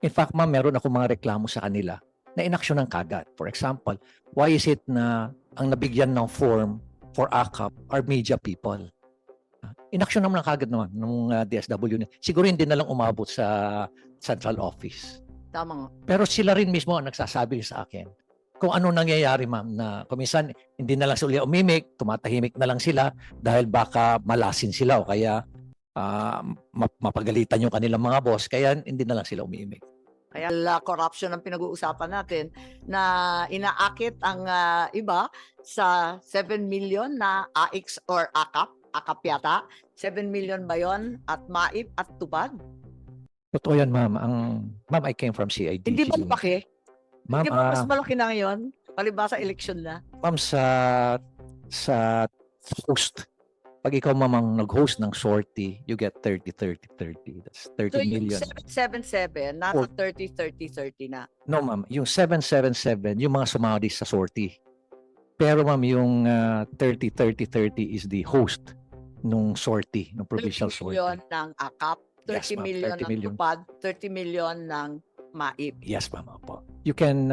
In fact, ma'am, meron ako mga reklamo sa kanila na inaksyonan kagad. For example, why is it na ang nabigyan ng form for AKAP are media people? Inaksyon naman kagad naman nung DSW. Siguro hindi na lang umabot sa central office. Tama nga. Pero sila rin mismo ang nagsasabi sa akin kung ano nangyayari, ma'am, na kuminsan hindi na lang sila umimik, tumatahimik na lang sila dahil baka malasin sila o kaya mapagalitan yung kanilang mga boss, kaya hindi na lang sila umiimik. Kaya corruption ang pinag-uusapan natin na inaakit ang iba sa 7 million na AX or AKAP yata. 7 million ba yun? At MAIP at TUPAD? Totoo yan, ma'am. Ma'am, I came from CIDG. Hindi ba malaki? Ma'am, Hindi ba mas malaki na ngayon? Palibasa election na. ma'am, sa host, pag ikaw mamang nag-host ng sortie, you get 30, 30, 30. That's 30 So million. yung 777, nasa 30, 30, 30 na. No, ma'am. Yung 777, yung mga sumali sa sortie. Pero ma'am, yung 30, 30, 30 is the host nung sortie, nung provincial 30 sortie. million ng AKAP, 30 Yes, ma'am, million 30 ng million. TUPAD, 30 million ng MAIP. Yes, ma'am. Opo. You can,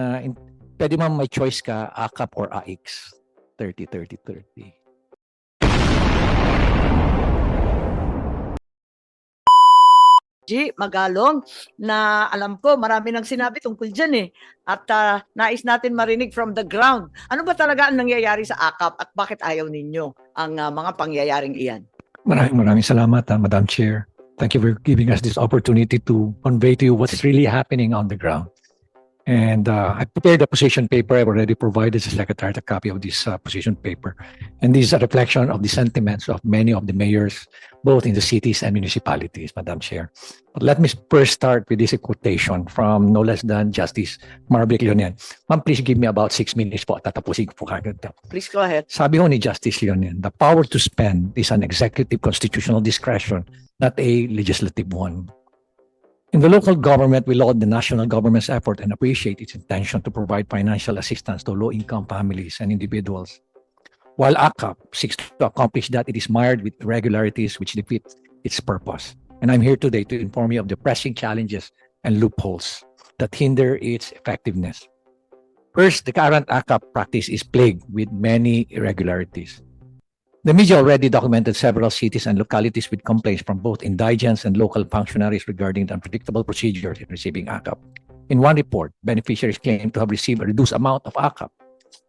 pwede ma'am may choice ka, AKAP or AX. 30, 30, 30. G. Magalong, na alam ko marami nang sinabi tungkol dyan eh. At nais natin marinig from the ground. Ano ba talaga ang nangyayari sa AKAP at bakit ayaw ninyo ang mga pangyayaring iyan? Maraming salamat, Madam Chair. Thank you for giving us this opportunity to convey to you what's really happening on the ground. And I prepared a position paper. I've already provided the Secretary a copy of this position paper. And this is a reflection of the sentiments of many of the mayors, both in the cities and municipalities, Madam Chair. But let me first start with this quotation from no less than Justice Marvick Leonian. Ma'am, please give me about 6 minutes po. Tatapusin ko po kagad. Please go ahead. Sabi ho ni Justice Leonian, the power to spend is an executive constitutional discretion, not a legislative one. In the local government, we laud the national government's effort and appreciate its intention to provide financial assistance to low-income families and individuals. While AKAP seeks to accomplish that, it is mired with irregularities which defeat its purpose. And I'm here today to inform you of the pressing challenges and loopholes that hinder its effectiveness. First, the current AKAP practice is plagued with many irregularities. The media already documented several cities and localities with complaints from both indigents and local functionaries regarding the unpredictable procedures in receiving AKAP. In one report, beneficiaries claimed to have received a reduced amount of AKAP.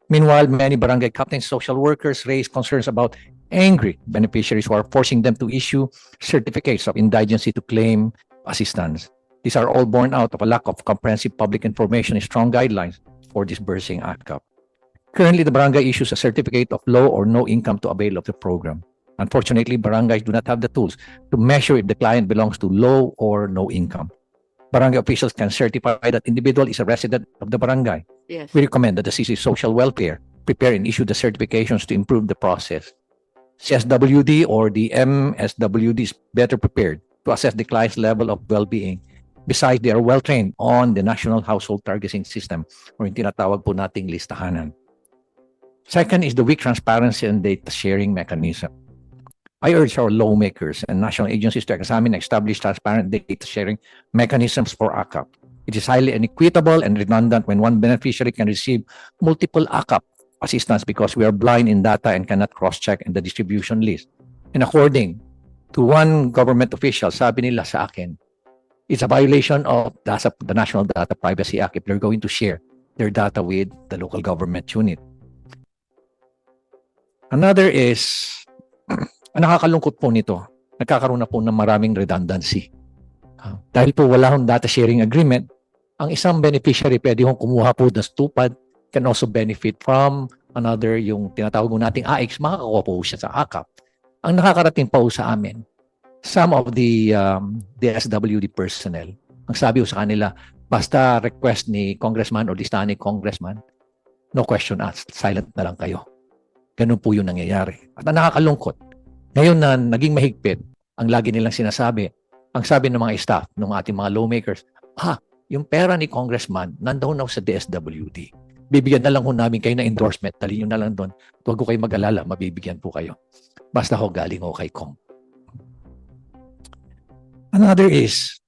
Meanwhile, many barangay captains, social workers raised concerns about angry beneficiaries who are forcing them to issue certificates of indigency to claim assistance. These are all born out of a lack of comprehensive public information and strong guidelines for disbursing AKAP. Currently, the barangay issues a certificate of low or no income to avail of the program. Unfortunately, barangays do not have the tools to measure if the client belongs to low or no income. Barangay officials can certify that individual is a resident of the barangay. Yes. We recommend that the CC Social Welfare prepare and issue the certifications to improve the process. CSWD or the MSWD is better prepared to assess the client's level of well-being. Besides, they are well-trained on the National Household Targeting System or yung tinatawag po nating listahanan. Second is the weak transparency and data sharing mechanism. I urge our lawmakers and national agencies to examine and establish transparent data sharing mechanisms for AKAP. It is highly inequitable and redundant when one beneficiary can receive multiple AKAP assistance because we are blind in data and cannot cross-check in the distribution list. And according to one government official, sabi nila sa akin, it's a violation of the National Data Privacy Act if they're going to share their data with the local government unit. Another is, ang nakakalungkot po nito, nagkakaroon na po ng maraming redundancy. Dahil po wala hong data sharing agreement, ang isang beneficiary pwede hong kumuha po ng TUPAD, can also benefit from another, yung tinatawag nating AX, makakakuha po siya sa AKAP. Ang nakakarating po sa amin, some of the DSWD personnel, ang sabi ko sa kanila, basta request ni congressman o listahan ni congressman, no question asked, silent na lang kayo. Ganun po yung nangyayari. At ang nakakalungkot, ngayon na naging mahigpit, ang lagi nilang sinasabi, ang sabi ng mga staff, ng ating mga lawmakers, yung pera ni congressman, nandoon na sa DSWD. Bibigyan na lang ho namin kayo na endorsement, dali nyo na lang doon. Huwag ko kayo mag-alala, mabibigyan po kayo. Basta ho galing ho kay Kong. Another is,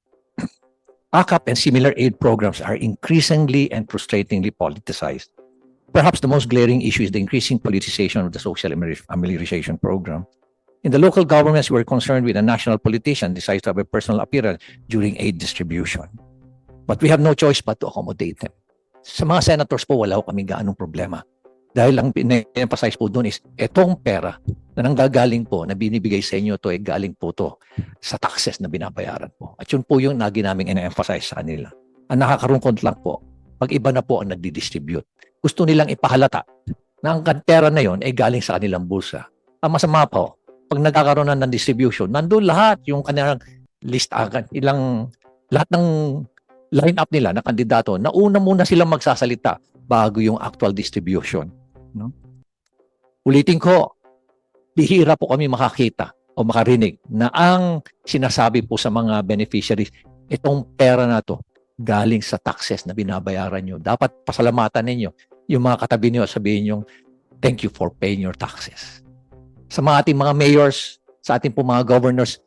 ACAP and similar aid programs are increasingly and frustratingly politicized. Perhaps the most glaring issue is the increasing politicization of the social amelioration program. In the local governments, we're concerned with a national politician decides to have a personal appearance during aid distribution. But we have no choice but to accommodate them. Sa mga senators po, wala ko kami gaanong problema. Dahil ang pina-emphasize po doon is, etong pera na nanggagaling po, na binibigay sa inyo to, galing po to sa taxes na binabayaran po. At yun po yung lagi namin ina-emphasize sa kanila. Ang nakakarungkot lang po, pag iba na po ang nagdi-distribute. Gusto nilang ipahalata na ang pera na yon ay galing sa kanilang bulsa. Ang masama po, pag nagkakaroon na ng distribution, nandun lahat yung kanilang list agad, lahat ng line-up nila na kandidato, na una muna silang magsasalita bago yung actual distribution. No? Ulitin ko, bihira po kami makakita o makarinig na ang sinasabi po sa mga beneficiaries, itong pera na to galing sa taxes na binabayaran nyo. Dapat pasalamatan ninyo yung mga katabi nyo, sabihin nyo, thank you for paying your taxes. Sa mga ating mga mayors, sa ating po mga governors,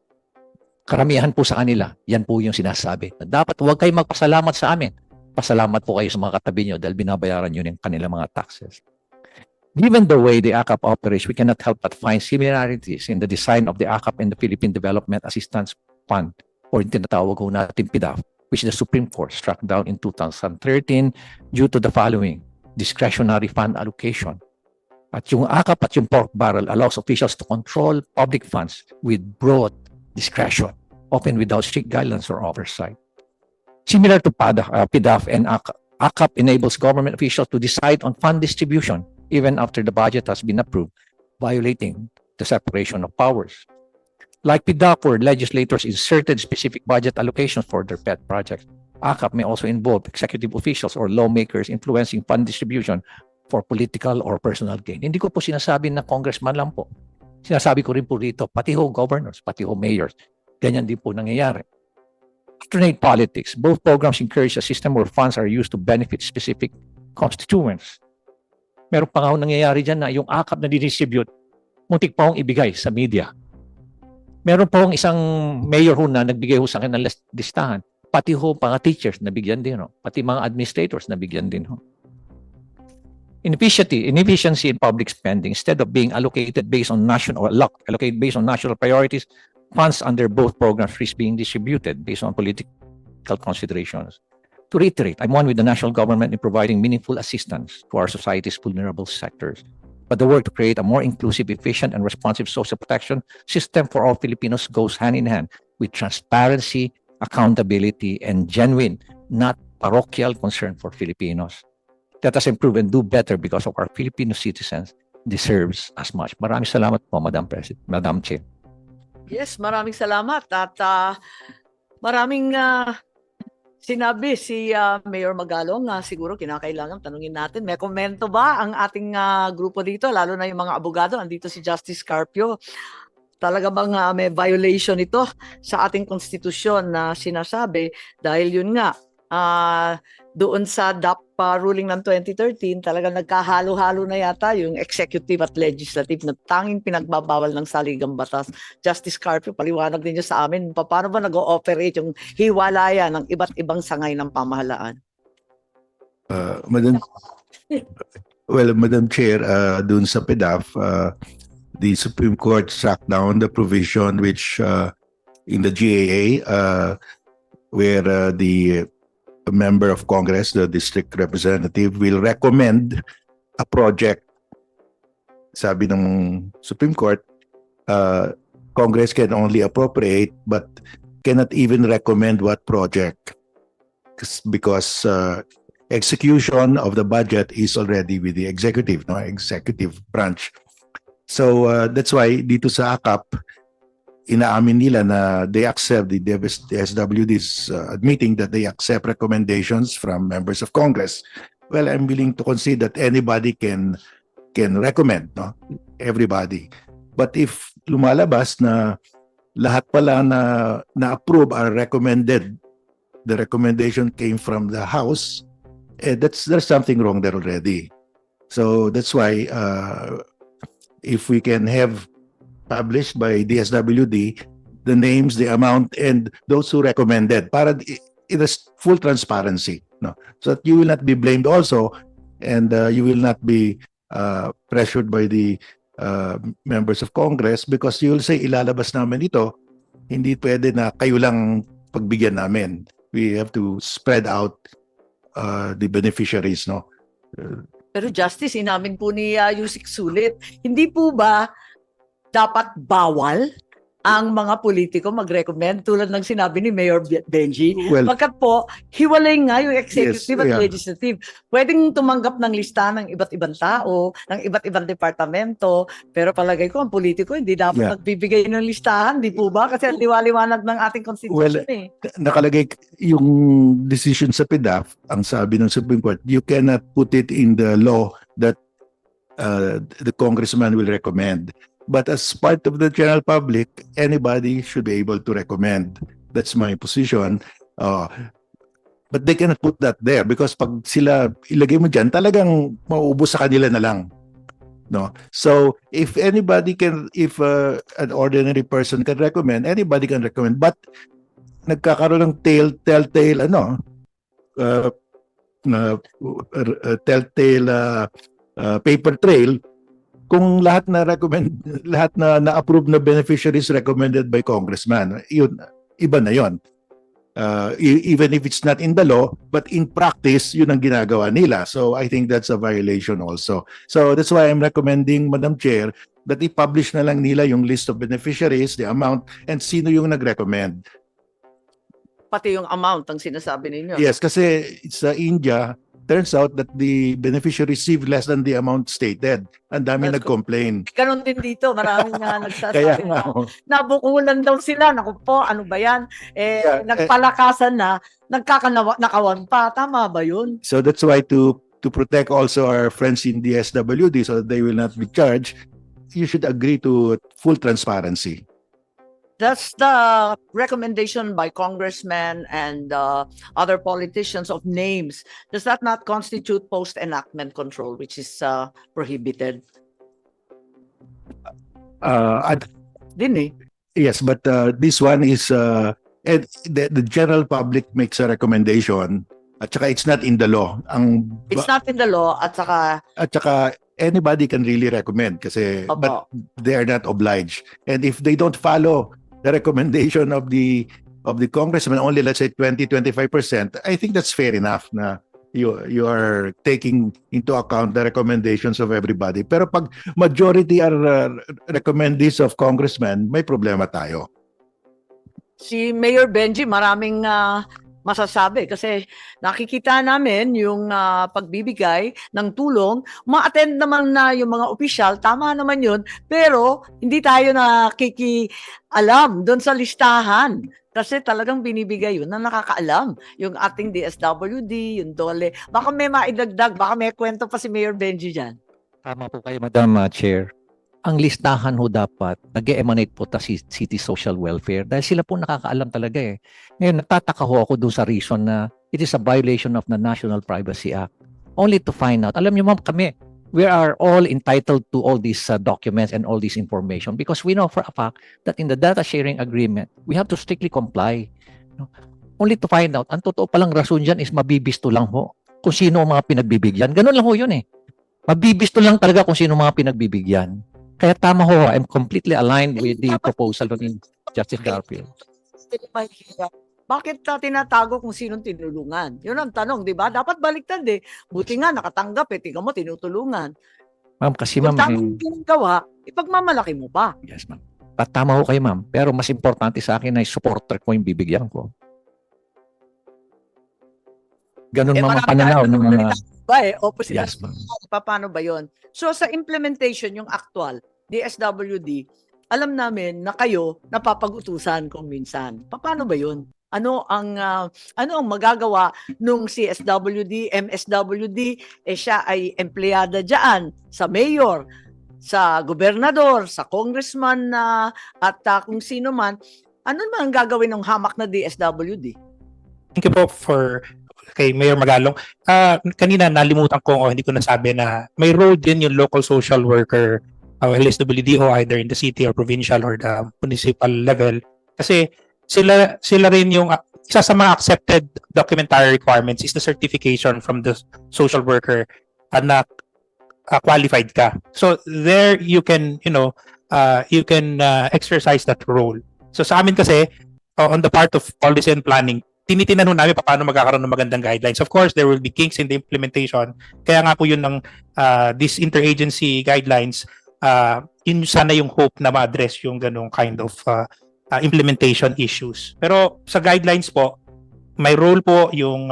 karamihan po sa kanila, yan po yung sinasabi. Na dapat huwag kayong magpasalamat sa amin. Pasalamat po kayo sa mga katabi nyo dahil binabayaran nyo yung kanilang mga taxes. Given the way the ACAP operates, we cannot help but find similarities in the design of the ACAP and the Philippine Development Assistance Fund, or yung tinatawag ko natin PDAF, which the Supreme Court struck down in 2013 due to the following: discretionary fund allocation. At yung ACAP at yung pork barrel allows officials to control public funds with broad discretion, often without strict guidelines or oversight. Similar to PDAF and ACAP enables government officials to decide on fund distribution even after the budget has been approved, violating the separation of powers. Like PDAF, where legislators inserted specific budget allocations for their pet projects, ACAP may also involve executive officials or lawmakers influencing fund distribution for political or personal gain. Hindi ko po sinasabi na congressman lang po. Sinasabi ko rin po rito, pati ho governors, pati ho mayors. Ganyan din po nangyayari. Alternate politics. Both programs encourage a system where funds are used to benefit specific constituents. Meron pa nga ho nangyayari dyan na yung ACAP na didistribute, muntik pa hong ibigay sa media. Meron pa hong isang mayor ho na nagbigay ho sa akin ng listahan. Pati ho mga teachers nabigyan din ho. Pati mga administrators nabigyan din ho. Inefficiency in public spending, instead of being allocated based on national priorities, funds under both programs risk being distributed based on political considerations. To reiterate, I'm one with the national government in providing meaningful assistance to our society's vulnerable sectors. But the work to create a more inclusive, efficient, and responsive social protection system for all Filipinos goes hand in hand with transparency, accountability, and genuine, not parochial concern for Filipinos. Let us improve and do better because of our Filipino citizens deserves as much. Maraming salamat po, Madam Chair. Yes, maraming salamat. At maraming sinabi si Mayor Magalong na siguro kinakailangan tanungin natin. May komento ba ang ating grupo dito, lalo na yung mga abogado? Andito si Justice Carpio. Talaga bang may violation ito sa ating konstitusyon na sinasabi? Dahil yun nga, doon sa DAP ruling ng 2013, talagang nagkahalo-halo na yata yung executive at legislative na tanging pinagbabawal ng saligang batas. Justice Carpio, paliwanag ninyo sa amin, paano ba nag-ooperate yung hiwalayan ng iba't ibang sangay ng pamahalaan? Madam Chair, dun sa PDAF, the Supreme Court struck down the provision which in the GAA where the member of Congress, the district representative, will recommend a project. Sabi ng Supreme Court, Congress can only appropriate but cannot even recommend what project because execution of the budget is already with the executive branch. So that's why dito sa ACAP, inaamin nila na they accept, the SWD is admitting that they accept recommendations from members of Congress. Well, I'm willing to concede that anybody can recommend, no? Everybody. But if lumalabas na lahat pala na approve are recommended, the recommendation came from the House, there's something wrong there already. So that's why if we can have published by DSWD the names, the amount, and those who recommended, para it is full transparency, no, so that you will not be blamed also, and you will not be pressured by the members of Congress, because you will say ilalabas namin ito, hindi pwede na kayo lang pagbigyan namin. We have to spread out the beneficiaries, no. Pero Justice, inamin po ni Yusik Sulit, hindi po ba dapat bawal ang mga politiko mag-recommend tulad ng sinabi ni Mayor Benji? Well, Pagkat po, hiwalay nga yung executive Yes, at yeah. legislative. Pwedeng tumanggap ng listahan ng iba't ibang tao, ng iba't ibang departamento, pero palagay ko ang politiko hindi dapat Yeah. nagbibigay ng listahan, di po ba? Kasi ang liwaliwanag ng ating constitution nakalagay yung decision sa PDAF, ang sabi ng Supreme Court, you cannot put it in the law that the congressman will recommend. But as part of the general public, anybody should be able to recommend. That's my position. But they cannot put that there because pag sila ilagay mo dyan, talagang mauubos sa kanila na lang. No. So if anybody can, if an ordinary person can recommend, anybody can recommend. But nagkakaroon ng telltale paper trail kung lahat na na-approve na beneficiaries recommended by congressman. Yun, iba na yun. Even if it's not in the law, but in practice, yun ang ginagawa nila. So I think that's a violation also. So that's why I'm recommending, Madam Chair, that i-publish na lang nila yung list of beneficiaries, the amount, and sino yung nag-recommend. Pati yung amount ang sinasabi ninyo. Yes, kasi sa India, turns out that the beneficiary received less than the amount stated. Ang dami That's nag-complain. Ganon din dito, maraming nga Kaya nagsasabi nga, na nabukulan daw sila. Naku po, ano ba yan? Yeah, Nagpalakasan na, nakawan pa. Tama ba yun? so that's why to protect also our friends in the SWD so that they will not be charged, you should agree to full transparency. That's the recommendation by congressmen and other politicians of names. Does that not constitute post-enactment control, which is prohibited? Din eh. Yes, but this one is and the general public makes a recommendation at saka it's not in the law. It's not in the law at saka Anybody can really recommend kasi but opo. they are not obliged. And if they don't follow the recommendation of the congressman, only let's say 20-25%, I think that's fair enough na you are taking into account the recommendations of everybody. Pero pag majority are recommendees of congressmen, may problema tayo. Si Mayor Benji, maraming masasabi kasi nakikita namin yung pagbibigay ng tulong, ma-attend naman na yung mga opisyal, tama naman yun, pero hindi tayo nakikialam doon sa listahan kasi talagang binibigay yun na nakakaalam yung ating DSWD, yung DOLE. Baka may maidagdag, baka may kwento pa si Mayor Benji dyan. Tama po kayo, Madam Chair. Ang listahan ho dapat, nag-emanate po ta si City Social Welfare dahil sila po nakakaalam talaga eh. Ngayon, nagtataka ho ako doon sa reason na it is a violation of the National Privacy Act. Only to find out. Alam niyo ma'am, kami, we are all entitled to all these documents and all this information because we know for a fact that in the data sharing agreement, we have to strictly comply. No? Only to find out, ang totoo palang rason dyan is mabibisto lang ho kung sino ang mga pinagbibigyan. Ganun lang ho yun eh. Mabibisto lang talaga kung sino ang mga pinagbibigyan. Kaya tama ho, I'm completely aligned with the proposal of Justice Garfield. Bakit tinatago kung sinong tinulungan? Yun ang tanong, di ba? Dapat baliktad eh. Buti nga nakatanggap eh. Tingnan mo, tinutulungan. Ma'am, kasi Kung ma'am, tamang ginagawa, ipagmamalaki mo pa. yes ma'am. Tama ho kayo ma'am. Pero mas importante sa akin ay supporter ko yung bibigyan ko. Ganun ma'am ang pananaw ng mga... Ba eh, opposite. Yes ma'am. Paano ba yon? So sa implementation, yung actual, DSWD, alam namin na kayo napapag-utusan kung minsan. Paano ba yun? Ano ang magagawa nung CSWD, MSWD, siya ay empleyada diyan sa mayor, sa gobernador, sa congressman at kung sino man, ano man ang gagawin ng hamak na DSWD? Thank you po for kay Mayor Magalong. Kanina nalimutan ko o hindi ko nasabi na may role din yung local social worker LSWD o either in the city or provincial or the municipal level. Kasi sila rin yung isa sa mga accepted documentary requirements is the certification from the social worker na qualified ka. So there you can exercise that role. So sa amin kasi on the part of policy and planning, tinitingnan namin paano magkakaroon ng magandang guidelines. Of course, there will be kinks in the implementation. Kaya nga po yun ng this interagency guidelines, yun sana yung hope na ma-address yung ganong kind of implementation issues. Pero sa guidelines po, may role po yung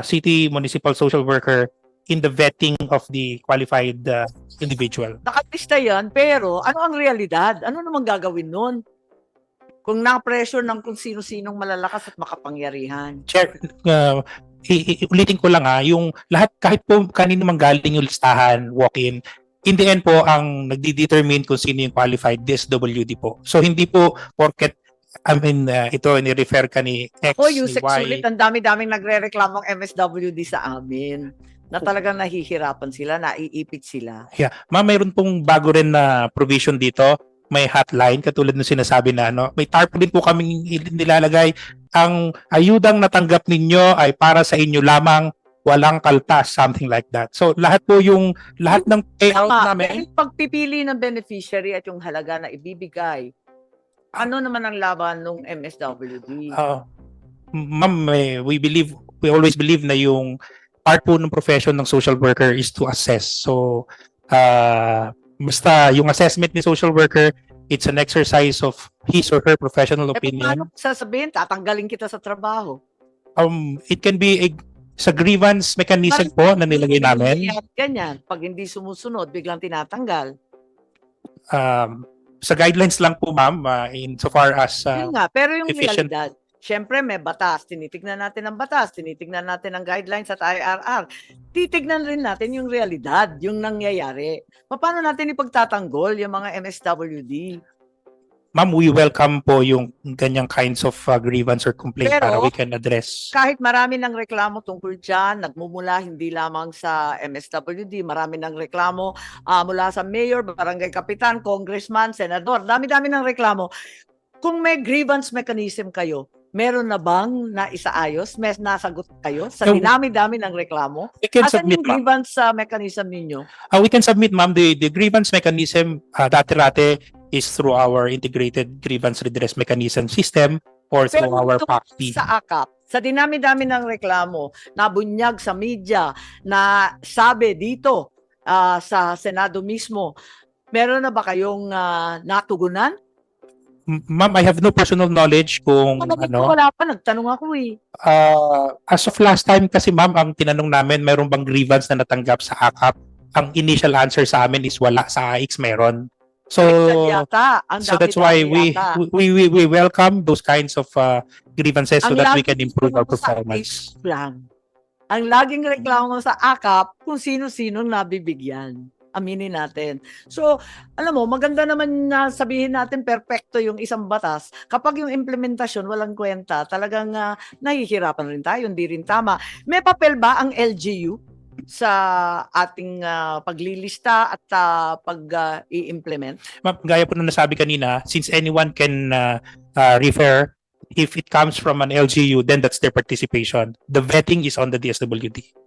city municipal social worker in the vetting of the qualified individual. Nakalista yan, pero ano ang realidad? Ano naman gagawin nun? Kung na-pressure ng kung sino-sinong malalakas at makapangyarihan. Chair, ulitin ko lang yung lahat, kahit po kanino mang galing yung listahan, walk-in, in the end po, ang nagdi-determine kung sino yung qualified, DSWD po. So, hindi po porket, ito, ni-refer ka ni X, Ako, ni Yusek Y. Sulit, ang dami-daming nagre-reklamong MSWD sa amin na talagang nahihirapan sila, naiipit sila. Yeah. Ma'am, mayroon pong bago rin na provision dito. May hotline, katulad ng sinasabi na may tarpaulin po kaming nilalagay. Ang ayudang natanggap ninyo ay para sa inyo lamang, walang kaltas, something like that. So, lahat ng payout namin. Yung pagpipili ng beneficiary at yung halaga na ibibigay, ano naman ang laban ng MSWD? Ma'am, we always believe na yung part po ng profession ng social worker is to assess. So, basta yung assessment ni social worker, it's an exercise of his or her professional opinion. Paano sasabihin, tatanggalin kita sa trabaho? It can be sa grievance mechanism po na nilagay namin. Ganyan, pag hindi sumusunod, biglang tinatanggal. Sa guidelines lang po, ma'am, insofar as Yun nga, pero yung efficient. realidad, syempre may batas, tinitignan natin ang batas, tinitignan natin ang guidelines at IRR. Titignan rin natin yung realidad, yung nangyayari. Paano natin ipagtatanggol yung mga MSWD? Ma'am, we welcome po yung ganyang kinds of grievance or complaint Pero, para we can address. Kahit marami ng reklamo tungkol dyan, nagmumula hindi lamang sa MSWD, marami ng reklamo mula sa mayor, barangay kapitan, congressman, senador, dami-dami ng reklamo. Kung may grievance mechanism kayo, meron na bang naisaayos? May nasagot kayo sa No. dinami-dami ng reklamo? We can Asan submit, yung ma'am. grievance mechanism ninyo? We can submit, ma'am, the grievance mechanism dati-rate is through our integrated grievance redress mechanism system or through our ito PACT. sa AKAP, sa dinami-dami ng reklamo, nabunyag sa media, na sabi dito sa Senado mismo, meron na ba kayong natugunan? Ma'am, I have no personal knowledge kung Wala pa, nagtanong ako eh. As of last time kasi, ma'am, ang tinanong namin, mayroon bang grievance na natanggap sa AKAP? Ang initial answer sa amin is wala, sa AX meron. So that's why we welcome those kinds of grievances so that we can improve our performance. Ang laging reklamo sa AKAP kung sino-sinong nabibigyan. Aminin natin. So, alam mo, maganda naman na sabihin natin perpekto yung isang batas. Kapag yung implementasyon walang kwenta, talagang nahihirapan rin tayo, hindi rin tama. May papel ba ang LGU sa ating paglilista at pag-i-implement? Ma'am, gaya po na nasabi kanina, since anyone can refer, if it comes from an LGU, then that's their participation. The vetting is on the DSWD.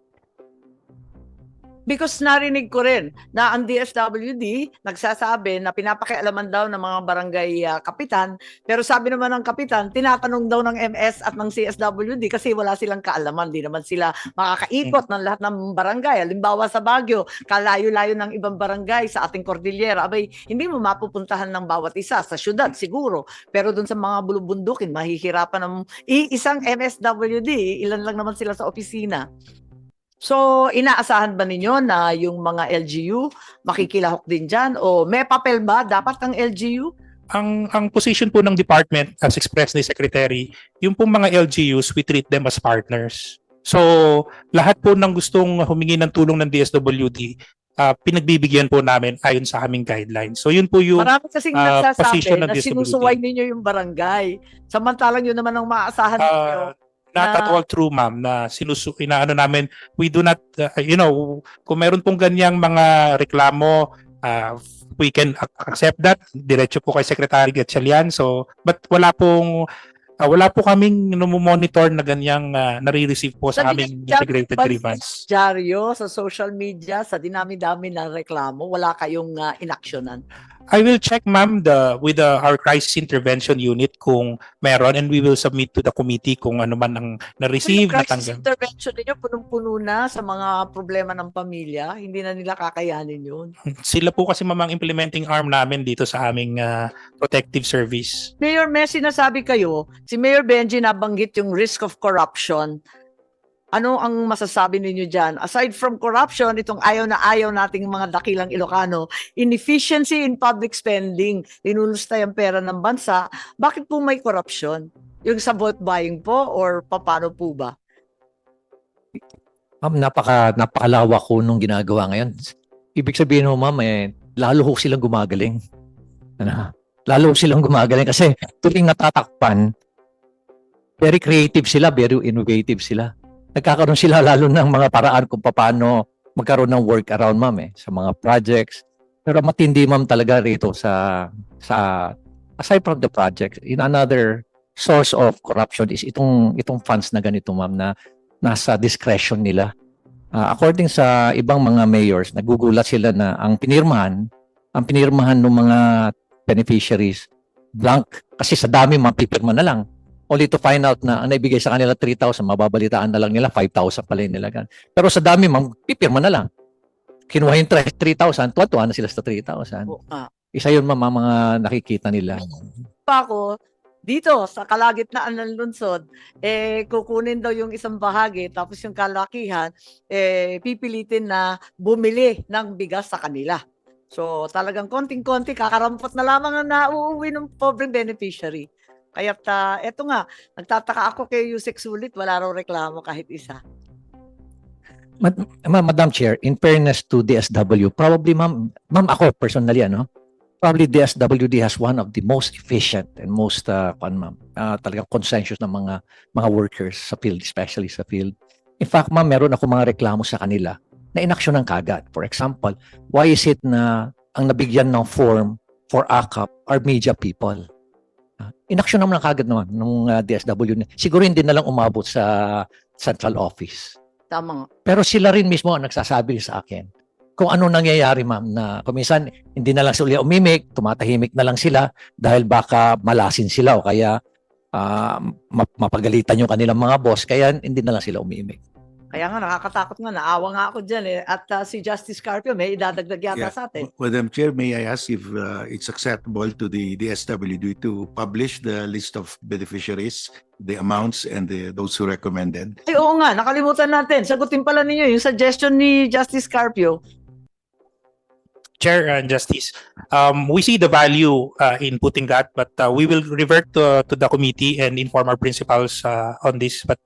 Because narinig ko rin na ang DSWD nagsasabi na pinapakialaman daw ng mga barangay kapitan, pero sabi naman ng kapitan, tinatanong daw ng MS at ng CSWD kasi wala silang kaalaman, di naman sila makakaikot ng lahat ng barangay. Halimbawa sa Baguio, kalayo-layo ng ibang barangay sa ating Cordillera, abay, hindi mo mapupuntahan ng bawat isa sa syudad siguro, pero dun sa mga bulubundukin, mahihirapan ng isang MSWD, ilan lang naman sila sa opisina. So, inaasahan ba ninyo na yung mga LGU makikilahok din dyan? O may papel ba dapat ang LGU? Ang position po ng department, as expressed ni Secretary, yung pong mga LGUs, we treat them as partners. So, lahat po ng gustong humingi ng tulong ng DSWD, pinagbibigyan po namin ayon sa aming guidelines. So, yun po yung Marami kasing position nagsasabi ng na DSWD. sinusuway ninyo yung barangay. Samantalang yun naman ang maaasahan ninyo. Not at all true, ma'am, na inaano namin, we do not, kung meron pong ganyang mga reklamo, we can accept that. Diretso po kay Secretary Gatchalian. So, but wala po kaming monitor na ganyang nare-receive po sa Sabi aming niya, integrated balik- grievance. Dyaryo, sa social media, sa dinami-dami ng reklamo, wala kayong inaksyonan. I will check, ma'am, with our crisis intervention unit kung meron, and we will submit to the committee kung ano man ang na-receive, Yung crisis natanggap. intervention ninyo, punong-puno na sa mga problema ng pamilya. Hindi na nila kakayanin yun. Sila po kasi mamang implementing arm namin dito sa aming protective service. Mayor Messi, nasabi kayo, si Mayor Benji nabanggit yung risk of corruption. Ano ang masasabi ninyo dyan? Aside from corruption, itong ayaw na ayaw nating mga dakilang Ilocano, inefficiency in public spending, linulustay ang pera ng bansa, bakit po may corruption? Yung sa vote buying po or paano po ba? Ma'am, napakalawak ko nung ginagawa ngayon. Ibig sabihin mo, ma'am, lalo ho silang gumagaling. Ano? Lalo ho silang gumagaling kasi tuwing natatakpan, very creative sila, very innovative sila. Nagkakaroon sila lalo ng mga paraan kung paano magkaroon ng workaround, ma'am, sa mga projects. Pero matindi, ma'am, talaga rito sa aside from the project, in another source of corruption is itong funds na ganito, ma'am, na nasa discretion nila. According sa ibang mga mayors, nagugulat sila na ang pinirmahan ng mga beneficiaries blank kasi sa dami mapipirma na lang. Only to find out na ang naibigay sa kanila 3,000, mababalitaan na lang nila 5,000 pala yung nilagan. Pero sa dami, pipirma na lang. Kinuha yung 3,000, tuwa-tuwa na sila sa 3,000. Isa yun, ma'am, mga nakikita nila. Pa ako, dito sa kalagitnaan ng lungsod, kukunin daw yung isang bahagi, tapos yung kalakihan, pipilitin na bumili ng bigas sa kanila. So talagang konting-konti, kakarampot na lamang ang nauuwi ng pobreng beneficiary. Kaya eto nga, nagtataka ako kay Yusek Sulit, wala raw reklamo kahit isa. Madam Chair, in fairness to DSW, probably, ma'am ako personally, probably DSWD has one of the most efficient and most talagang consensus ng mga workers sa field, especially sa field. In fact, ma'am, meron ako mga reklamo sa kanila na inaksyon ng kagad. For example, why is it na ang nabigyan ng form for AKAP are media people? Inaksyon naman kagad naman ng DSW. Siguro hindi na lang umabot sa central office. Tama nga. Pero sila rin mismo ang nagsasabi sa akin kung ano nangyayari, ma'am, na kuminsan hindi na lang sila umimik, tumatahimik na lang sila dahil baka malasin sila o kaya mapagalitan yung kanilang mga boss, kaya hindi na lang sila umimik. Kaya nga, nakakatakot nga, naawa nga ako dyan At si Justice Carpio, may idadagdag yata sa atin. Madam Chair, may I ask if it's acceptable to the DSWD to publish the list of beneficiaries, the amounts, and those who recommended? Ay, oo nga, nakalimutan natin. Sagutin pala ninyo yung suggestion ni Justice Carpio. Chair and Justice, we see the value in putting that, but we will revert to the committee and inform our principals on this. But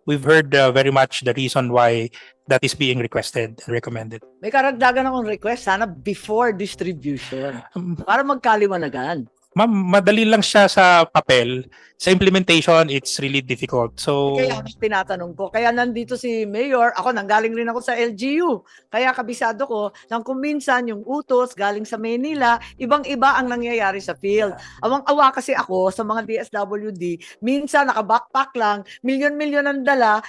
we've heard very much the reason why that is being requested and recommended. May karagdagan akong request, sana before distribution. Para magkaliwanagan. Ma'am, madali lang siya sa papel. Sa implementation, it's really difficult. So, Kaya tinatanong ko. Kaya nandito si Mayor, ako nanggaling rin ako sa LGU. Kaya kabisado ko nang kung minsan yung utos galing sa Manila, ibang-iba ang nangyayari sa field. Awang-awa kasi ako sa mga DSWD, minsan naka-backpack lang, milyon-milyon ang dala,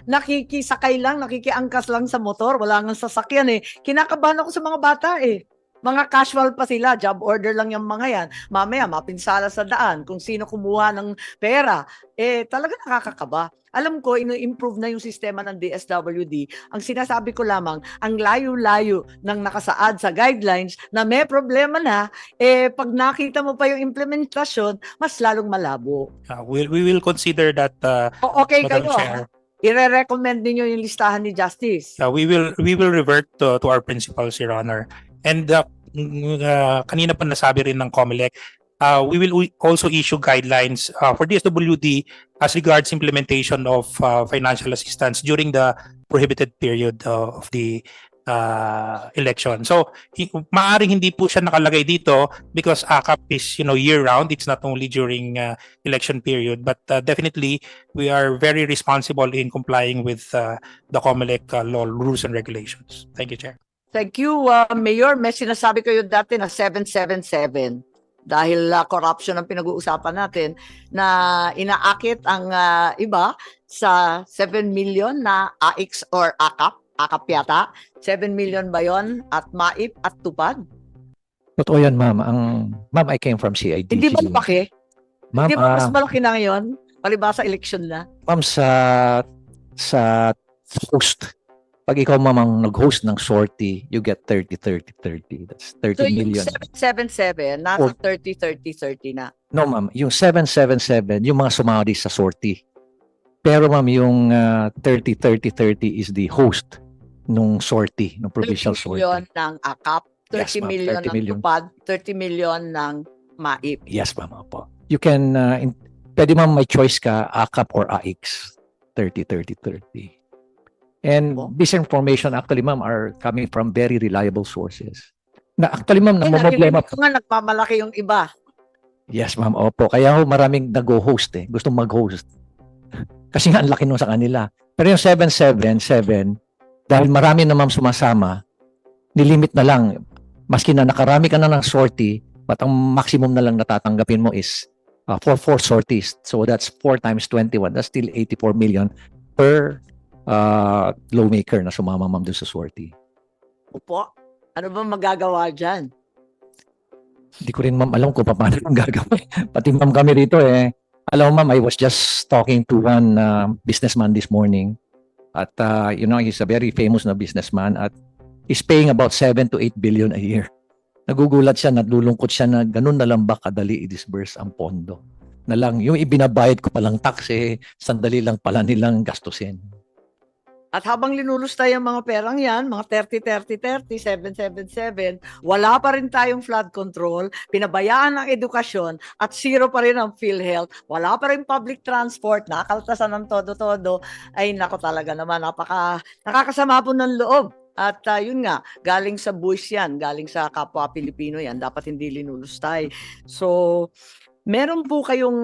nakikisakay lang, nakikiangkas lang sa motor, wala nang sasakyan Kinakabahan ako sa mga bata Mga casual pa sila, job order lang yung mga yan. Mamaya, mapinsala sa daan kung sino kumuha ng pera. Talaga nakakakaba. Alam ko, ino-improve na yung sistema ng DSWD. Ang sinasabi ko lamang, ang layo-layo ng nakasaad sa guidelines na may problema na, pag nakita mo pa yung implementasyon, mas lalong malabo. we will consider that, Okay Madam kayo, Chair. I-recommend ninyo yung listahan ni Justice. We will revert to our principals, Your Honor. And kanina pa nasabi rin ng COMELEC, we will also issue guidelines for DSWD as regards implementation of financial assistance during the prohibited period of the election. So, maaring hindi po siya nakalagay dito because AKAP is, year-round. It's not only during election period, but definitely we are very responsible in complying with the COMELEC law, rules, and regulations. Thank you, Chair. Thank you, Mayor. May sinasabi kayo dati na 777 dahil corruption ang pinag-uusapan natin na inaakit ang iba sa 7 million na AIX or AKAP. AKAP yata. 7 million ba yon at MAIP at TUPAD? Totoo yan, ma'am. Ma'am, I came from CIDG. Hindi ba malaki? Ma'am, Hindi ba mas malaki na ngayon? Palibasa election na. ma'am, sa host, pag ikaw ma'am ang nag-host ng sortie, you get 30. That's 30 So yung million. 777, nasa 30 na. No, ma'am. Yung 777, yung mga sumali sa sortie. Pero ma'am, yung 30 is the host nung sortie, nung 30 provincial million sortie. ng AKAP, 30 Yes, ma'am, million 30 ng million. TUPAD, 30 million ng MAIP. Yes, ma'am. Opo. You can, pwede ma'am may choice ka, AKAP or AIX. 30. And Opo. this information actually, ma'am, are coming from very reliable sources. Na actually, ma'am, Eh, namumblema. narinig ko nga nagmamalaki yung iba. Yes, ma'am. Opo. Kaya ho, maraming nag-host eh. Gustong mag-host. Kasi nga, ang laki nung sa kanila. Pero yung 777, dahil marami na ma'am sumasama, nilimit na lang. Maski na nakarami ka na ng sortie, but ang maximum na lang natatanggapin mo is for 4 sorties. So that's 4 times 21. That's still 84 million per lawmaker na sumama ma'am dun sa sortie. Opo. Ano ba magagawa dyan? Hindi ko rin ma'am alam kung paano ang gagawin. Pati ma'am kami rito eh. Alam mo ma'am, I was just talking to one businessman this morning. At he's a very famous na businessman at he's paying about 7 to 8 billion a year. Nagugulat siya, nalulungkot siya na ganun na lang ba kadali i-disburse ang pondo. Na lang, yung ibinabayad ko palang tax eh, sandali lang pala nilang gastusin. At habang linulustay ang mga perang yan, mga 30, 777, wala pa rin tayong flood control, pinabayaan ang edukasyon, at zero pa rin ang PhilHealth, wala pa rin public transport, nakakaltasan ng todo-todo, ay nako talaga naman, nakakasama po ng loob. At yun nga, galing sa buwis yan, galing sa kapwa Pilipino yan, dapat hindi linulustay. So, meron po kayong